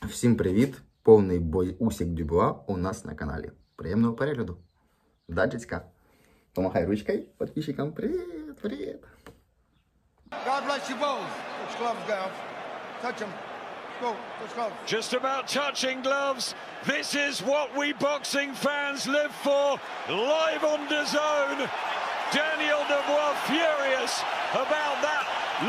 Всім привіт! Повний бой Усик Дюбуа у нас на каналі. Приємного перегляду. Дачицька. Помахай ручкою підписчикам. Привіт, привіт. God bless you both. Touch gloves, girl. Touch them. Go, touch gloves. Just about touching gloves. This is what we boxing fans live for. Live on DAZN. Daniel Dubois furious about that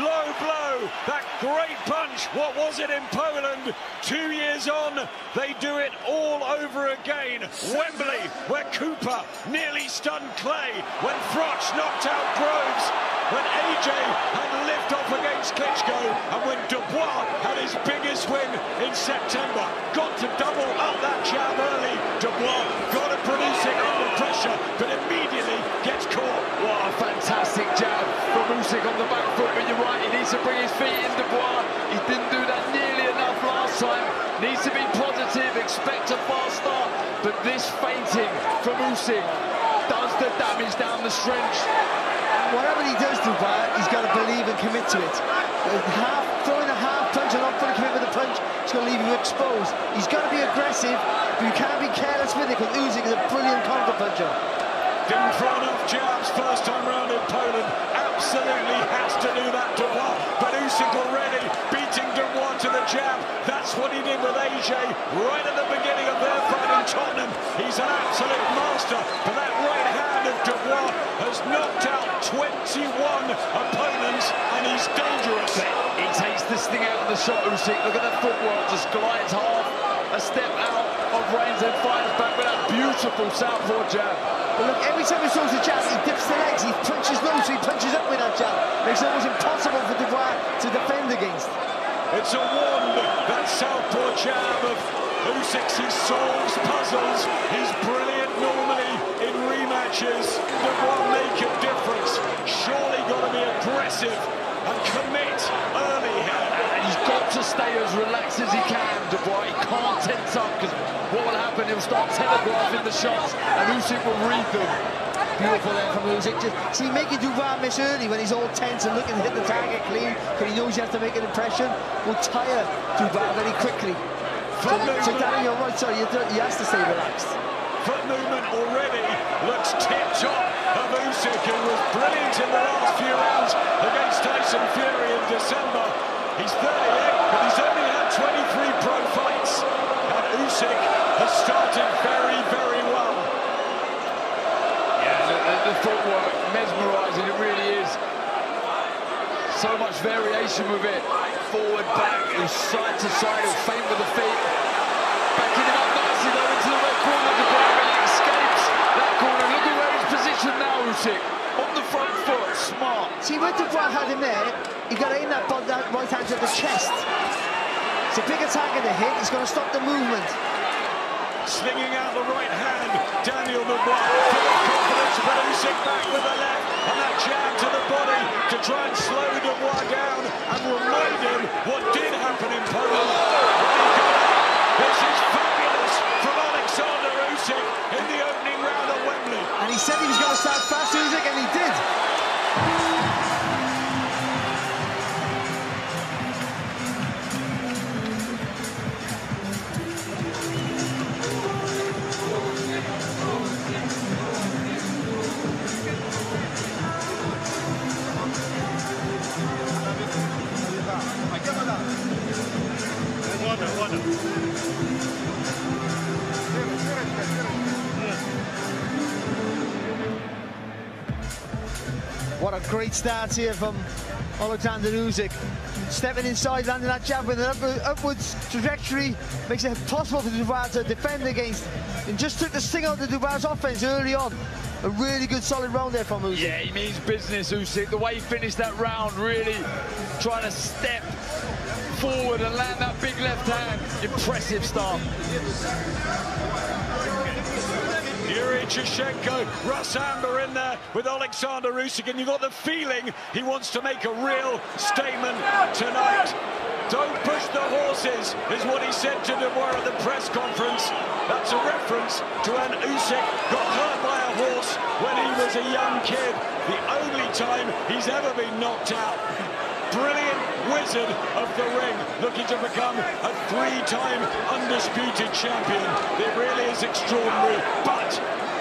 low blow, that great punch. What was it in Poland? 2 years on, they do it all over again. Wembley, where Cooper nearly stunned Clay, when Froch knocked out Groves, when AJ had lift-off against Klitschko, and when Dubois had his biggest win in September. Got to double up that jab early. Dubois got to produce it under pressure, but immediately gets caught. What a fantastic jab from Usyk on the back foot, but you're right, he needs to bring his feet in, Dubois. He didn't do that nearly enough last time. Needs to be positive, expect a fast start, but this feinting from Usyk does the damage down the stretch. Whatever he does, Dubois, he's got to believe and commit to it. Throwing a half punch and not fully commit with a punch, it's going to leave you exposed. He's got to be aggressive, but you can't be careless with it, because Usyk is a brilliant counter-puncher. Didn't throw enough jabs first time round in Poland. Absolutely has to do that, Dubois. But Usyk already beating Dubois to the jab. That's what he did with AJ right at the beginning of their fight in Tottenham. He's an absolute master. But that right hand of Dubois has knocked out 21 opponents, and he's dangerous. He takes this thing out of the shot, Usyk. Look at that footwork, just glides half a step out of range and fires back with that beautiful southpaw jab. But look, every time he throws a jab, he dips the legs, he punches low, so he punches up with that jab. Makes it almost impossible for Dubois to defend against. It's a wand, that southpaw jab of Usyk's. He solves puzzles. He's brilliant normally in rematches. Dubois make a difference. Surely got to be aggressive and commit early here. And he's got to stay as relaxed as he can, Dubois. He can't tense up, because what will happen, he'll start telegraphing the shots, and Usyk will read them. Beautiful there from Usyk. See, making Dubois miss early when he's all tense and looking to hit the target clean, because he knows he has to make an impression, will tire Dubois very quickly. So Danny, you're right, sorry, he has to stay relaxed. Foot movement already looks tip-top of Usyk, who was brilliant in the last few rounds against Tyson Fury in December. He's 38, but he's only had 23 pro fights. And Usyk has started very, very well. Yeah, the footwork, mesmerising, it really is. So much variation with it. Forward, back, side to side, he'll feint with the feet. Backing him up nicely though into the red corner. Dubois really escapes that corner. Look at where he's positioned now, Usyk. On the front foot, smart. See, when Dubois had him there, he got to aim that right hand to the chest. It's a big attack in the hit, he's going to stop the movement. Slinging out the right hand, Daniel Dubois, full of confidence, but Usyk back with the left, and that jab to the body to try and slow Dubois down and remind him what did happen in Poland. This is fabulous from Oleksandr Usyk in the opening round at Wembley. And he said he was going to start fast, Usyk, and he did. What a great start here from Oleksandr Usyk. Stepping inside, landing that jab with an upwards trajectory, makes it possible for Dubois to defend against. And just took the sting out of Dubois' offense early on. A really good solid round there from Usyk. Yeah, he means business, Usyk. The way he finished that round, really trying to step forward and land that big left hand. Impressive start. Yuri Chushenko, Russ Amber in there with Oleksandr Usyk, and you've got the feeling he wants to make a real statement tonight. Don't push the horses, is what he said to Dubois at the press conference. That's a reference to when Usyk got hurt by a horse when he was a young kid. The only time he's ever been knocked out. brilliant wizard of the ring, looking to become a 3-time undisputed champion. It really is extraordinary, but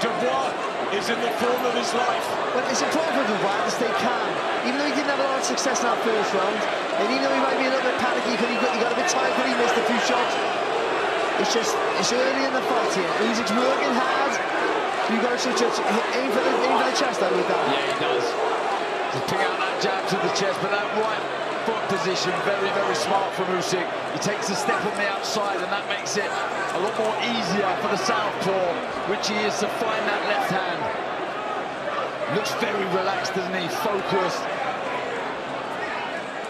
Dubois is in the form of his life. Well, it's important for Dubois to stay calm, even though he didn't have a lot of success in that first round, and even though he might be a little bit panicky because he got a bit tired because he missed a few shots. It's early in the fight here. Usyk's working hard. You've got to aim for the chest out with that. Yeah, he does. Just pick out that jab to the chest, but that right foot position, very, very smart from Usyk. He takes a step on the outside, and that makes it a lot more easier for the southpaw, which he is to find that left hand. Looks very relaxed, doesn't he? Focused.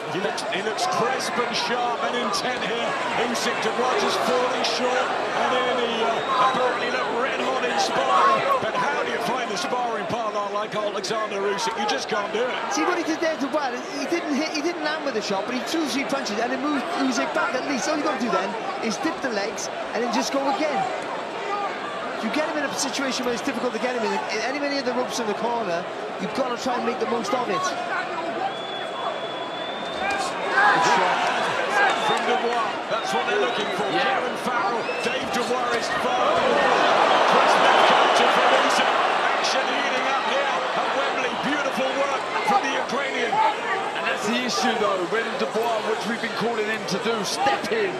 He looks crisp and sharp and intent here. Usyk, Dubois just falling short, and then he apparently looked red hot in sparring. But how do you find the sparring partner like Oleksandr Usyk? You just can't do it. See what he did there, Dubois? He didn't land with the shot, but he threw 3 punches and it moved Usyk back at least. All you got to do then is dip the legs and then just go again. If you get him in a situation where it's difficult to get him in any of the ropes in the corner, you've got to try and make the most of it. From Dubois, that's what they're looking for. Yeah. Kieran Farrell, Dave Dubois is far. Press left counter from Usyk. Action heating up here at Wembley. Beautiful work from the Ukrainian. And that's the issue, though, when Dubois, which we've been calling him to do, step in.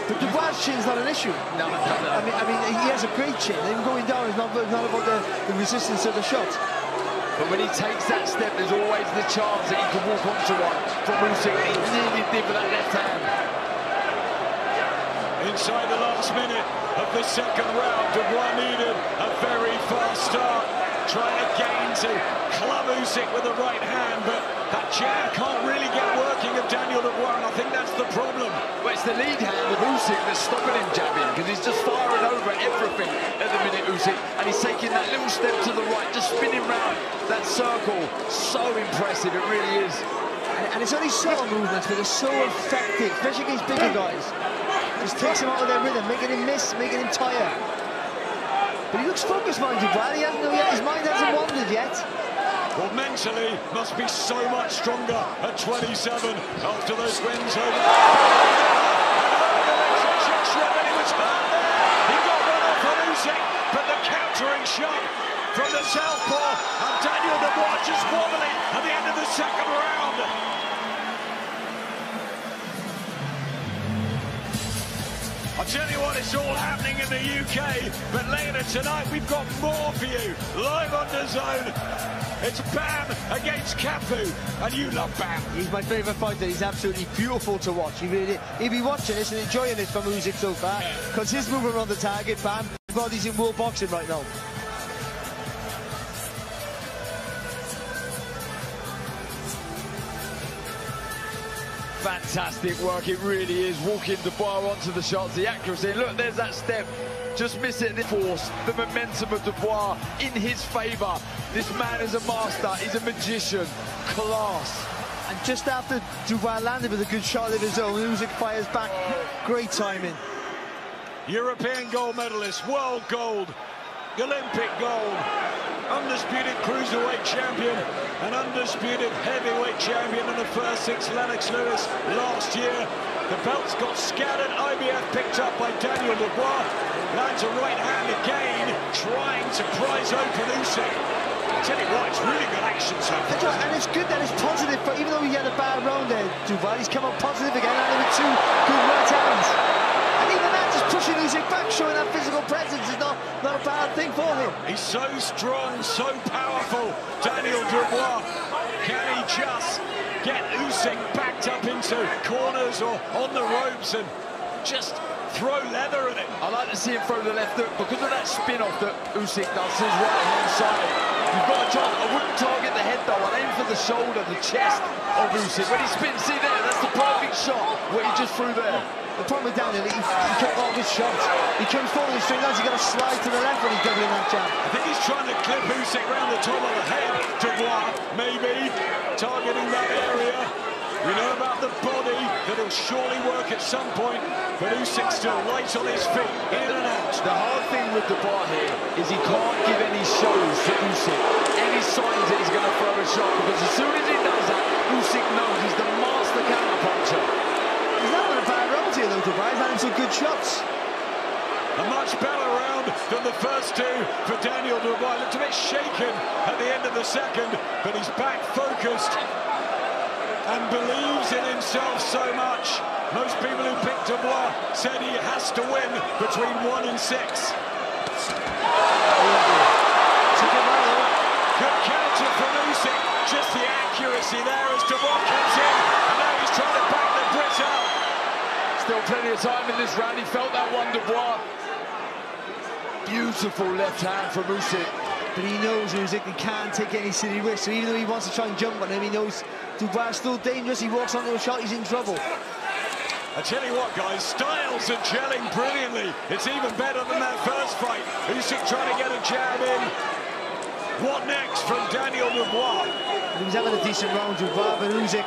But Dubois' chin's not an issue. No. I mean, he has a great chin. Him going down is not about the resistance of the shot. But when he takes that step, there's always the chance that he can walk onto one from Usyk. He nearly did with that left hand. Inside the last minute of the second round, Dubois needed a very fast start. Trying again to club Usyk with the right hand, but that jab can't really get working of Daniel Dubois, and I think that's the problem. Well, it's the lead hand of Usyk that's stopping him jabbing, because he's just firing over everything at the minute, Usyk, and he's taking that little step to the right, just spinning round that circle. So impressive, it really is. And it's only subtle movements, but they're so effective, especially against bigger guys. Just takes him out of their rhythm, making him miss, making him tire. But he looks focused, mind you, Brad. His mind hasn't wandered yet. Well, mentally, must be so much stronger at 27 after those wins over. He was hurt there. He got one off on Usyk, but the countering shot from the southpaw, and Daniel Dubois just wobbling at the end of the second round. I'll tell you what, it's all happening in the UK, but later tonight we've got more for you, live on DAZN. It's Bam against Capu, and you love Bam. He's my favourite fighter. He's absolutely beautiful to watch. He'll be watching this and enjoying this from Usyk so far, because his movement on the target, Bam, his body's in world boxing right now. Fantastic work, it really is. Walking Dubois onto the shots, the accuracy. Look, there's that step. Just miss it. The force, the momentum of Dubois in his favour. This man is a master. He's a magician. Class. And just after Dubois landed with a good shot of his own, Usyk fires back. Great timing. European gold medalist, world gold, Olympic gold, undisputed cruiserweight champion, an undisputed heavyweight champion in the first 6 Lennox Lewis last year. The belts got scattered. IBF picked up by Daniel Dubois. Lands a right hand again, trying to prize open Usyk. I tell you what, it's really good action so far. And it's good that it's positive, but even though he had a bad round there, Dubois, he's come up positive again, and with 2 good right hands. And even that, just pushing Usyk back, showing that physical presence is not a bad thing for him. He's so strong, so powerful, Daniel Dubois. Can he just get Usyk backed up into corners or on the ropes and just throw leather at it? I like to see him throw the left hook because of that spin-off that Usyk does to his right-hand side. You've got to target. I wouldn't target the head, though. I'd aim for the shoulder, the chest of Usyk. When he spins, see there, that's the perfect shot, what he just threw there. The problem with Daniel, he kept all his shots. He comes forward with straight lines, he's got to slide to the left when he's doubling that jab. I think he's trying to clip Usyk round the top of the head. Dubois, maybe, targeting that area. We know about the body that will surely work at some point, but Usyk still light on his feet, in and out. The hard thing with Dubois here is he can't give any shows to Usyk, any signs that he's going to throw a shot, because as soon as he does that, Usyk knows he's the master counter-puncher. He's not having a bad round here, though, Dubois. He's having some good shots. A much better round than the first two for Daniel Dubois. Looked a bit shaken at the end of the second, but he's back focused and believes in himself so much. Most people who picked Dubois said he has to win between 1 and 6. Good counter from Usyk. Just the accuracy there as Dubois comes in, and now he's trying to back the Brit out. Still plenty of time in this round. He felt that one, Dubois. Beautiful left hand from Usyk. But he knows Usyk, he can't take any silly risks. So even though he wants to try and jump on him, he knows Dubois is still dangerous. He walks onto a shot, he's in trouble. I tell you what, guys, styles are gelling brilliantly. It's even better than that first fight. Usyk trying to get a jab in. What next from Daniel Dubois? He was having a decent round, Dubois, but Usyk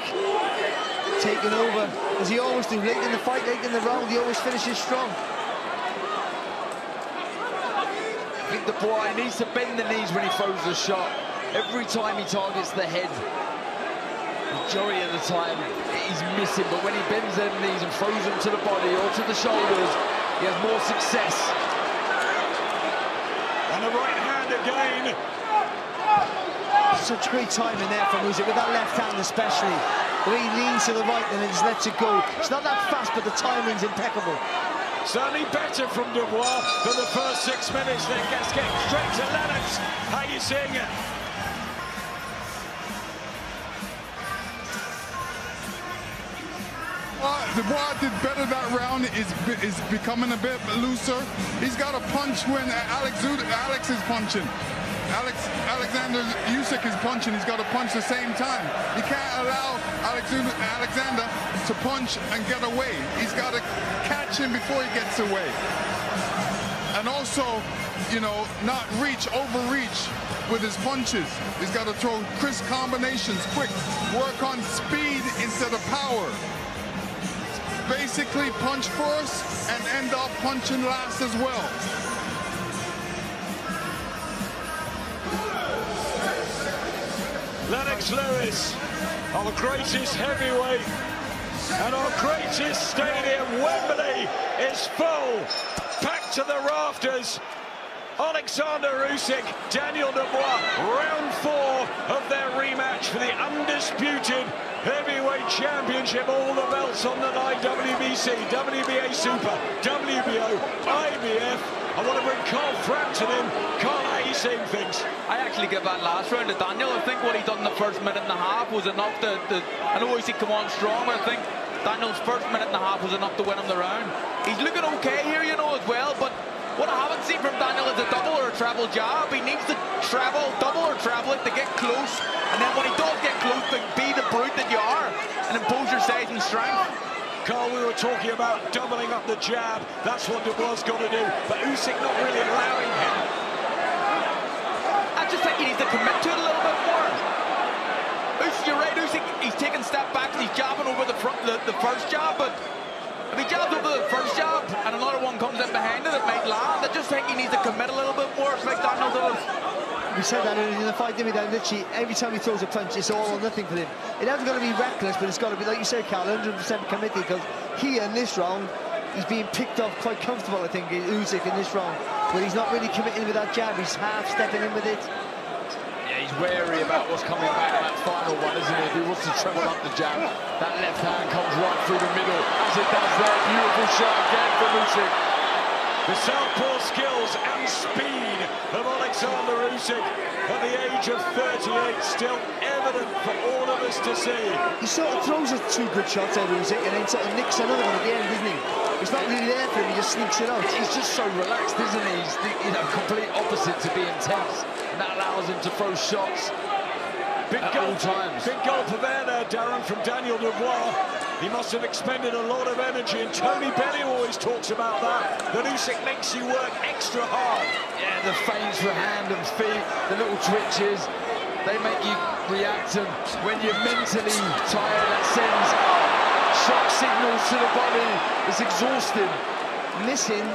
taking over, as he always do. Late in the fight, late in the round, he always finishes strong. I think Dubois needs to bend the knees when he throws the shot. Every time he targets the head, majority of the time he's missing, but when he bends them knees and throws them to the body or to the shoulders, he has more success. And a right hand again. Such great timing there from Usyk, with that left hand especially. The way he leans to the right and then just lets it go. It's not that fast, but the timing's impeccable. Certainly better from Dubois than the first 6 minutes. Then gets getting straight to Lennox. How are you seeing it? Dubois did better that round, is becoming a bit looser. He's got to punch when Alex is punching. Oleksandr Usyk is punching, he's got to punch the same time. He can't allow Alexander to punch and get away. He's got to catch him before he gets away. And also, you know, not overreach with his punches. He's got to throw crisp combinations, quick, work on speed instead of power. Basically punch first and end up punching last as well. Lennox Lewis, our greatest heavyweight, and our greatest stadium, Wembley, is full, packed to the rafters. Oleksandr Usyk, Daniel Dubois, round 4 of their rematch for the undisputed heavyweight championship. All the belts on the line: WBC, WBA Super, WBO, IBF. I want to bring Carl Frampton in. Carl, how are you seeing things? I actually give that last round to Daniel. I think what he done in the first minute and a half was enough to I know Usyk come on strong, but I think Daniel's first minute and a half was enough to win him the round. He's looking okay here, you know, as well, but what I haven't seen from Daniel is a double or a treble jab. He needs to travel, double or treble it to get close, and then when he does get close, be the brute that you are and impose your size and strength. Carl, we were talking about doubling up the jab. That's what Dubois got to do, but Usyk not really allowing him. I just think he needs to commit to it a little bit more. You're right, Usyk, he's taking a step back and he's jabbing over the first jab, but if he jabs over the first jab and another one comes in behind it, it might land. I just think he needs to commit a little bit more, like Daniel does. We said that earlier in the fight, didn't we? That literally every time he throws a punch, it's all or nothing for him. It hasn't got to be reckless, but it's got to be, like you said, Carl, 100% committed, because here in this round, he's being picked off quite comfortable, I think, Usyk in this round, but he's not really committing with that jab. He's half stepping in with it. Yeah, he's wary about what's coming back in that final one, isn't he? If he wants to treble up the jab, that left hand comes right through the middle, as it does there. Beautiful shot again from Usyk. The southpaw skills and speed of Oleksandr Usyk at the age of 38, still evident for all of us to see. He sort of throws 2 good shots at Usyk and then sort of nicks another one at the end, doesn't he? It's not really there for him, he just sneaks it out. He's just so relaxed, isn't he? He's the complete opposite to being tense, and that allows him to throw shots Big at all times. Big goal for there, Darren, from Daniel Dubois. He must have expended a lot of energy, and Tony Bellew always talks about that Usyk makes you work extra hard. Yeah, the feints for hand and feet, the little twitches. they make you react, and when you're mentally tired, that sends shock signals to the body. It's exhausting. Missing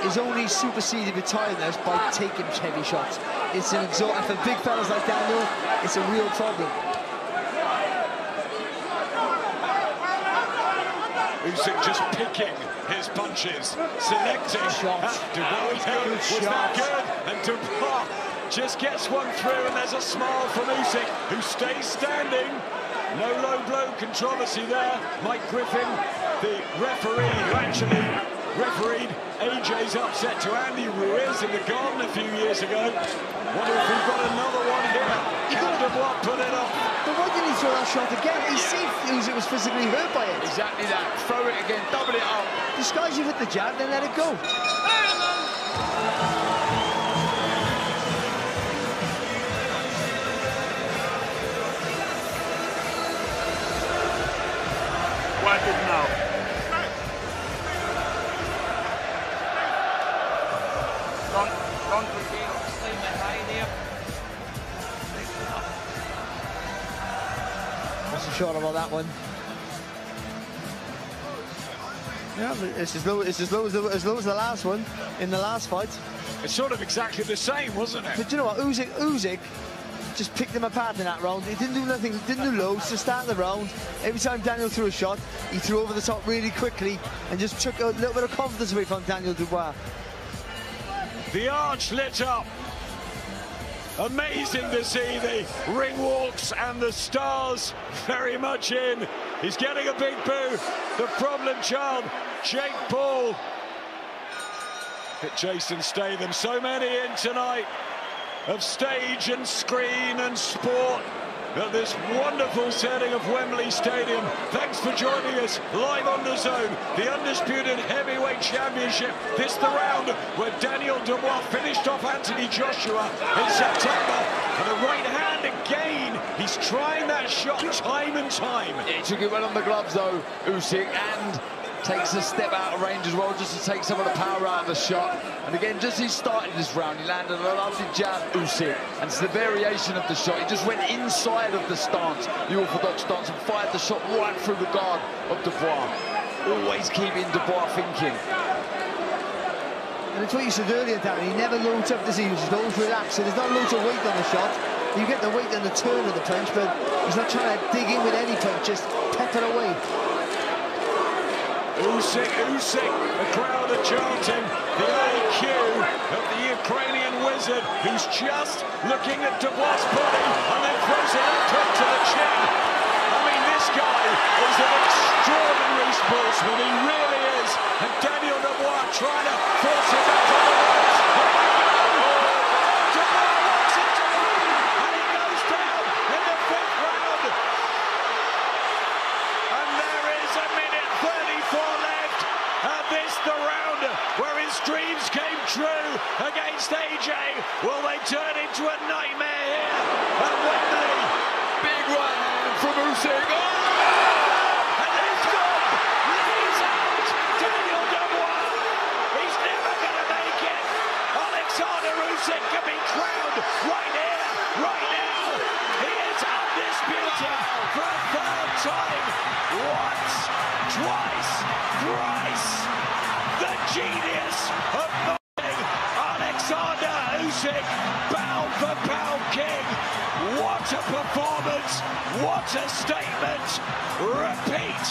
is only superseded with tiredness by taking heavy shots. It's an and for big fellas like Daniel, it's a real problem. Usyk just picking his punches, selecting. Dubois was that good, and Dubois just gets one through, and there's a smile from Usyk, who stays standing. No low blow controversy there. Mike Griffin, the referee, who actually refereed AJ's upset to Andy Ruiz in the Garden a few years ago. Wonder if we've got another one here. Can Dubois put it up? But why didn't he throw that shot again? He's safe. Usyk was physically hurt by it. Exactly that. Throw it again, double it up. Disguise you with the jab, then let it go. Wipe it now. Don't repeat. Wasn't sure about that one. Yeah, but it's as low as the last one in the last fight. It's sort of exactly the same, wasn't it? But you know what, Usyk just picked them apart in that round. He didn't do nothing, didn't do loads to start the round. Every time Daniel threw a shot, he threw over the top really quickly and just took a little bit of confidence away from Daniel Dubois. The arch lit up. Amazing to see the ring walks and the stars very much in. He's getting a big boo. The problem child, Jake Paul. Hit Jason Statham. So many in tonight of stage and screen and sport at this wonderful setting of Wembley Stadium. Thanks for joining us live on the Zone, the undisputed heavyweight championship. This the round where Daniel Dubois finished off Anthony Joshua in September. And the right hand again. He's trying that shot time and time. He took it well on the gloves though, Usyk, and takes a step out of range as well, just to take some of the power out of the shot. And again, just as he started this round, he landed a lovely jab, Usyk, and it's the variation of the shot. He just went inside of the stance, the orthodox stance, and fired the shot right through the guard of Dubois. Always keeping Dubois thinking. And it's what you said earlier, Darren, he never loads up the seams, he's always relaxed, so there's not loads of weight on the shot. You get the weight on the turn of the punch, but he's not trying to dig in with any punch, just pepper away. Usyk, the crowd are chanting the IQ of the Ukrainian wizard, who's just looking at Dubois' body and then throws it up to the chin. I mean, this guy is an extraordinary sportsman, he really is. And Daniel Dubois trying to force him back on the ropes. Dubois walks into the ring and he goes down in the 5th round. And there is a minute 34 left, and this the round where his dreams came true against AJ. Will they turn into a nightmare here at Wembley? Big right hand from Usyk. Oh! And he's gone. He's out. Daniel Dubois. He's never going to make it. Oleksandr Usyk can be crowned right here, right now. He is undisputed for a 3rd time. Once, twice, thrice. The genius of boxing, Oleksandr Usyk, pound for pound king. What a performance, what a statement. Repeat,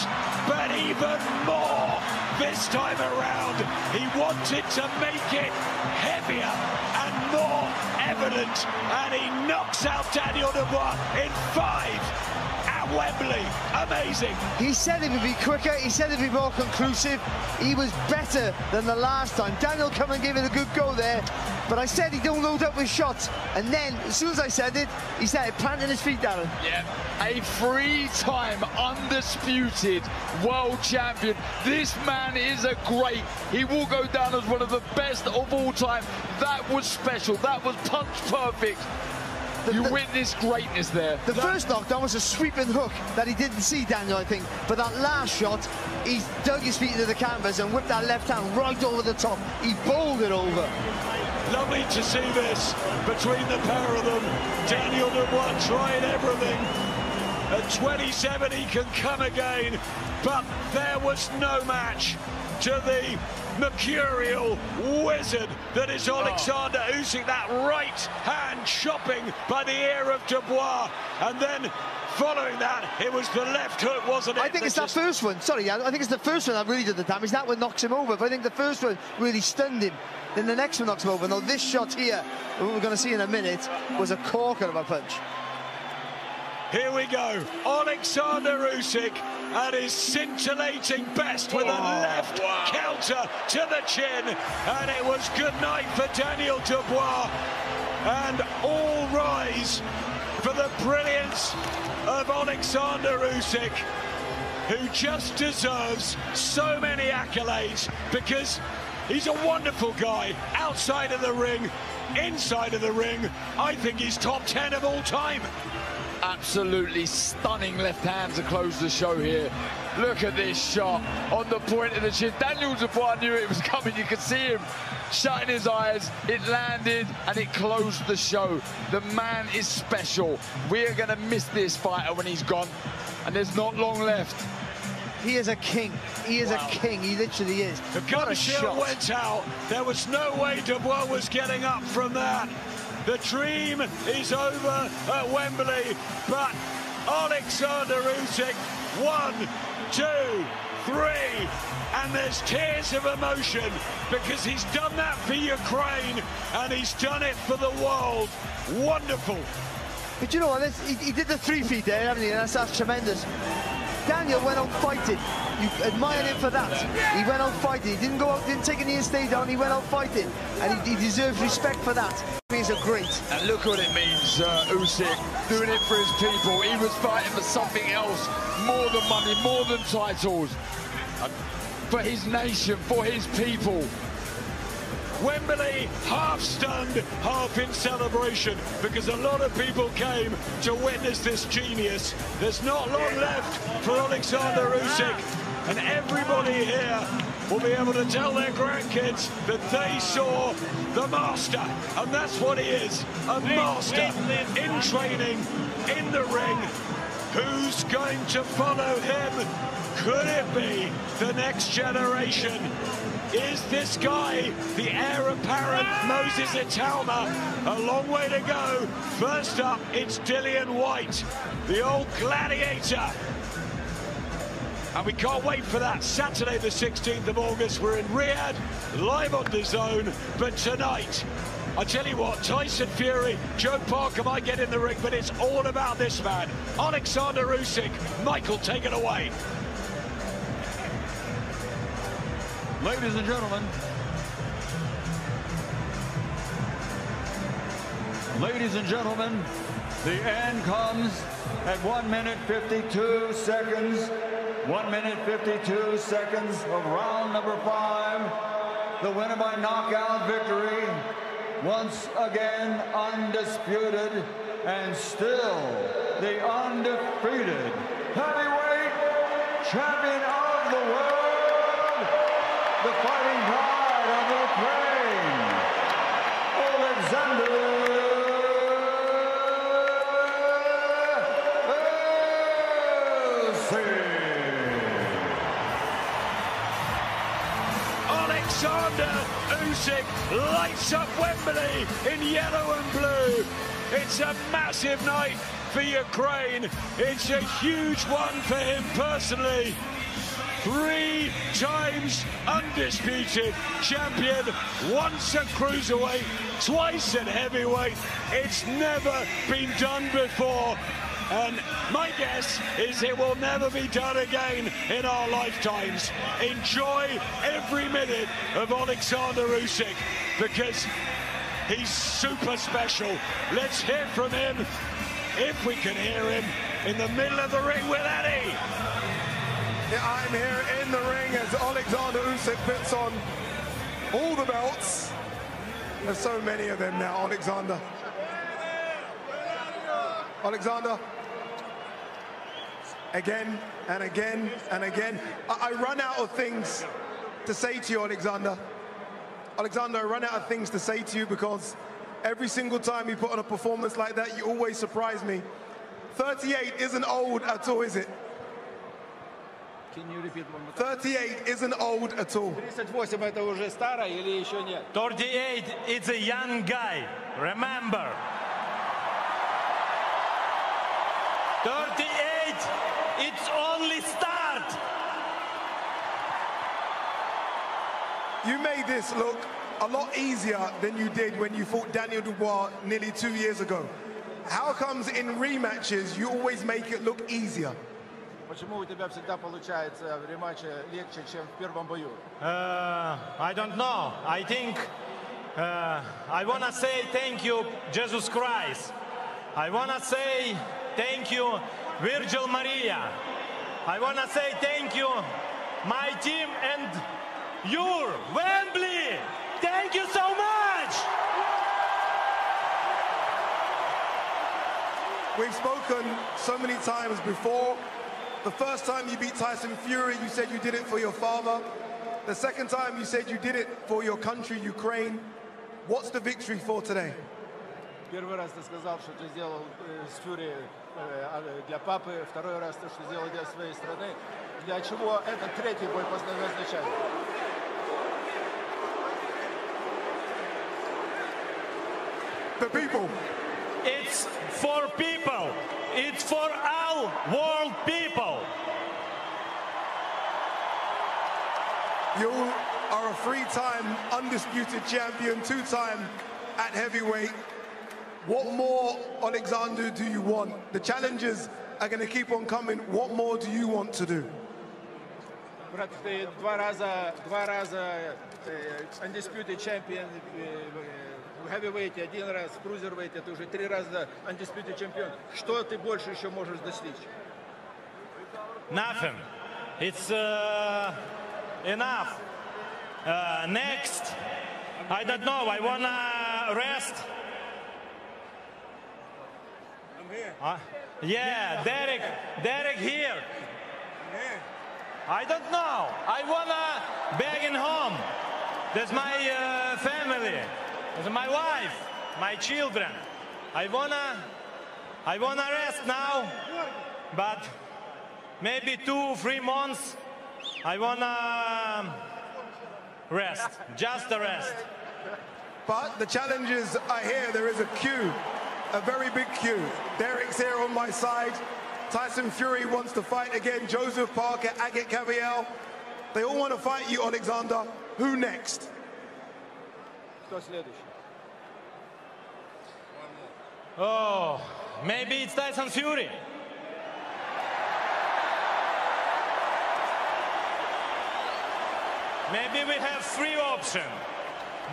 but even more this time around. He wanted to make it heavier and more evident, and he knocks out Daniel Dubois in 5. Wembley, amazing. He said it would be quicker, he said it would be more conclusive. He was better than the last time. Daniel come and gave it a good go there, but I said he don't load up with shots. And then, as soon as I said it, he started planting his feet, Darren. Yeah, a 3-time undisputed world champion. This man is a great. He will go down as one of the best of all time. That was special, that was punch perfect. You witnessed greatness there. The first knockdown was a sweeping hook that he didn't see, Daniel, I think. But that last shot, he dug his feet into the canvas and whipped that left hand right over the top. He bowled it over. Lovely to see this between the pair of them. Daniel Dubois trying everything. At 27 he can come again, but there was no match to the mercurial wizard that is Oleksandr Usyk. That right hand chopping by the ear of Dubois, and then following that, it was the left hook, wasn't it? I think it's that first one. Sorry, I think it's the first one that really did the damage. That one knocks him over. But I think the first one really stunned him. Then the next one knocks him over. Now this shot here, what we're going to see in a minute, was a corker of a punch. Here we go. Oleksandr Usyk at his scintillating best with a left counter to the chin. And it was good night for Daniel Dubois. And all rise for the brilliance of Oleksandr Usyk, who just deserves so many accolades because he's a wonderful guy outside of the ring, inside of the ring. I think he's top 10 of all time. Absolutely stunning left hand to close the show here. Look at this shot on the point of the chin. Daniel Dubois knew it was coming. You could see him shutting his eyes. It landed and it closed the show. The man is special. We are going to miss this fighter when he's gone, and there's not long left. He is a king. He is a king. He literally is. The gun shield went out. There was no way Dubois was getting up from that. The dream is over at Wembley, but Oleksandr Usyk, 1, 2, 3, and there's tears of emotion because he's done that for Ukraine and he's done it for the world. Wonderful. But you know what, he did the 3 feet there, haven't he? And that's tremendous. Daniel went out fighting. You admire him for that. He went out fighting. He didn't go out, didn't take a knee and stay down. He went out fighting, and he deserves respect for that. He's a great. And look what it means, Usyk doing it for his people. He was fighting for something else, more than money, more than titles, for his nation, for his people. Wembley half stunned, half in celebration because a lot of people came to witness this genius. There's not long left for Oleksandr Usyk, and everybody here will be able to tell their grandkids that they saw the master, and that's what he is, a master in training, in the ring. Who's going to follow him? Could it be the next generation? Is this guy the heir apparent Moses Italma? A long way to go. First up, it's Dillian White, the old gladiator. And we can't wait for that. Saturday the 16th of August, we're in Riyadh, live on DAZN. But tonight, I tell you what, Tyson Fury, Joe Parker might get in the ring, but it's all about this man, Oleksandr Usyk. Michael, take it away. Ladies and gentlemen, the end comes at 1 minute 52 seconds. 1 minute 52 seconds of round number 5. The winner by knockout victory, once again undisputed and still the undefeated heavyweight champion of the world, the fighting pride of Ukraine, Oleksandr Usyk. Oleksandr Usyk lights up Wembley in yellow and blue. It's a massive night for Ukraine. It's a huge one for him personally. 3 times undisputed champion, once at cruiserweight, twice at heavyweight. It's never been done before, and my guess is it will never be done again in our lifetimes. Enjoy every minute of Oleksandr Usyk because he's super special. Let's hear from him, if we can hear him, in the middle of the ring with Eddie. I'm here in the ring as Oleksandr Usyk puts on all the belts. There's so many of them now, Oleksandr. Oleksandr, again and again and again. I run out of things to say to you, Oleksandr. Oleksandr, I run out of things to say to you because every single time you put on a performance like that, you always surprise me. 38 isn't old at all, is it? Can you repeat one more time? 38 isn't old at all. 38 это уже старо или еще нет? 38 is a young guy. Remember. 38, it's only start. You made this look a lot easier than you did when you fought Daniel Dubois nearly 2 years ago. How comes in rematches you always make it look easier? Почему у тебя всегда получается в рематче легче, чем в первом бою? I don't know. I think I want to say thank you, Jesus Christ. I want to say thank you, Virgil Maria. I want to say thank you, my team and your Wembley. Thank you so much. We've spoken so many times before. The first time you beat Tyson Fury, you said you did it for your father. The second time you said you did it for your country, Ukraine. What's the victory for today? Первый раз ты сказал, что ты сделал с Фьюри для папы. Второй раз то, что сделал для своей страны. Для чего этот третий бой после назначения? The people. It's for people. It's for all world people. You are a three-time undisputed champion, two-time at heavyweight. What more, Oleksandr, do you want? The challenges are going to keep on coming. What more do you want to do? Брат, ты два раза undisputed champion в heavyweight, один раз в cruiserweight, это уже 3 раза undisputed champion. Что ты больше еще можешь достичь? Nothing. It's enough. Next, I don't know. I wanna rest. I'm here. Yeah, Derek here. I'm here. I don't know. I wanna back in home. That's my family. That's my wife, my children. I wanna rest now, but maybe 2-3 months. I wanna rest, just a rest. But the challenges are here. There is a queue, a very big queue. Derek's here on my side. Tyson Fury wants to fight again. Joseph Parker, Agit Kaviel. They all want to fight you, Oleksandr. Who next? Кто следующий? Oh, maybe it's Tyson Fury. Maybe we have 3 options.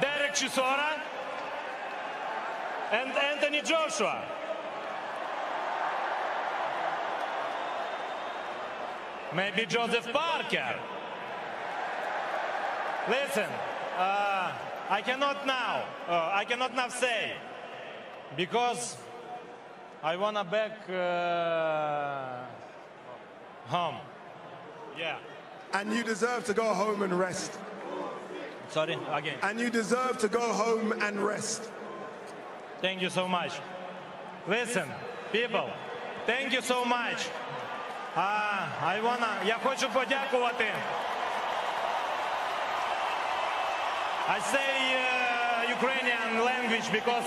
Derek Chisora and Anthony Joshua. Maybe Joseph Parker. Listen, I cannot now say, because I wanna back home. Yeah. And you deserve to go home and rest. Sorry, again. And you deserve to go home and rest. Thank you so much. Listen, people, thank you so much. Я хочу подякувати. I say Ukrainian language because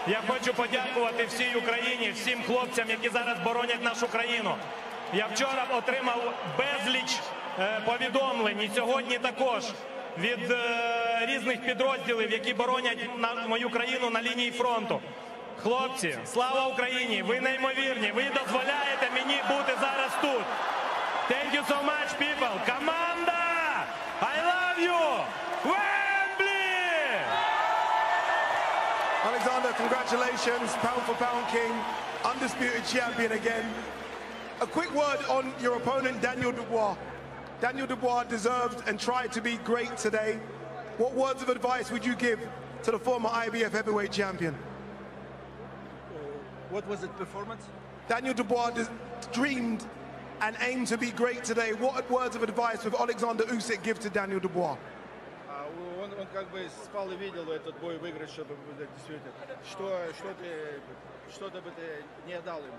я хочу подякувати всій Україні, всім хлопцям, які зараз боронять нашу країну. Я вчора отримав безліч повідомлень, і сьогодні також, від різних підрозділів, які боронять мою країну на лінії фронту. Хлопці, слава Україні! Ви неймовірні! Ви дозволяєте мені бути зараз тут. Thank you so much, people! Команда! I love you! Wembley! Oleksandr, congratulations, pound for pound king, undisputed champion again. A quick word on your opponent, Daniel Dubois. Daniel Dubois deserved and tried to be great today. What words of advice would you give to the former IBF heavyweight champion? What was it, performance? Daniel Dubois dreamed and aimed to be great today. What words of advice would Oleksandr Usyk give to Daniel Dubois? Он как бы спал и видел этот бой выиграть, чтобы действительно, что-то бы ты не отдал ему.